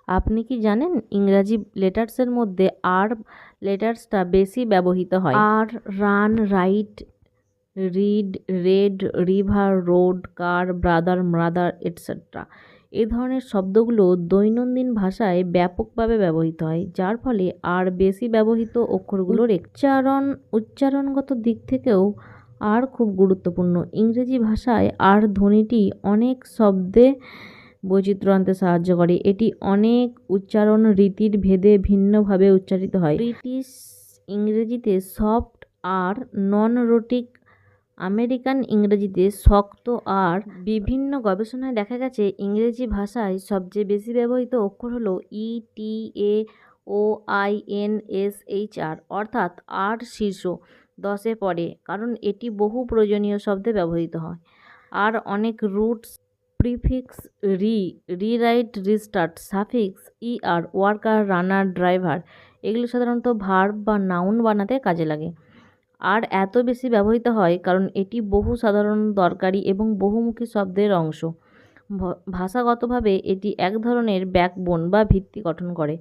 আপনি কি জানেন ইংরাজি লেটার্সের মধ্যে আর লেটার্সটা বেশি ব্যবহৃত হয়? R, run, right, read, red, river, road, car, brother, mother etcetera. এই ধরনের শব্দগুলো দৈনন্দিন ভাষায় ব্যাপকভাবে ব্যবহৃত হয়, যার ফলে আর বেশি ব্যবহৃত অক্ষরগুলোর উচ্চারণগত দিক থেকেও আর খুব গুরুত্বপূর্ণ। ইংরেজি ভাষায় আর ধ্বনিটি অনেক শব্দে বৈচিত্র্য আনতে সাহায্য করে। এটি অনেক উচ্চারণ রীতির ভেদে ভিন্নভাবে উচ্চারিত হয়। ব্রিটিশ ইংরেজিতে সফট আর, নন রোটিক আমেরিকান ইংরেজিতে শক্ত আর। বিভিন্ন গবেষণায় দেখা গেছে ইংরেজি ভাষায় সবচেয়ে বেশি ব্যবহৃত অক্ষর হলো ই, টি, এ, ও, আই, এন, এস, এইচ, আর, অর্থাৎ আর শীর্ষ 10-এ পড়ে, কারণ এটি বহু প্রয়োজনীয় শব্দে ব্যবহৃত হয়। আর অনেক roots, prefix, rewrite, restart, suffix, er, worker, runner, driver এগুলো সাধারণত ভার্ব বা নাউন বানাতে কাজে লাগে। আর এত বেশি ব্যবহৃত হয় কারণ এটি বহু সাধারণ, দরকারি এবং বহুমুখী শব্দের অংশ। ভাষাগতভাবে এটি এক ধরনের ব্যাকবোন বা ভিত্তি গঠন করে।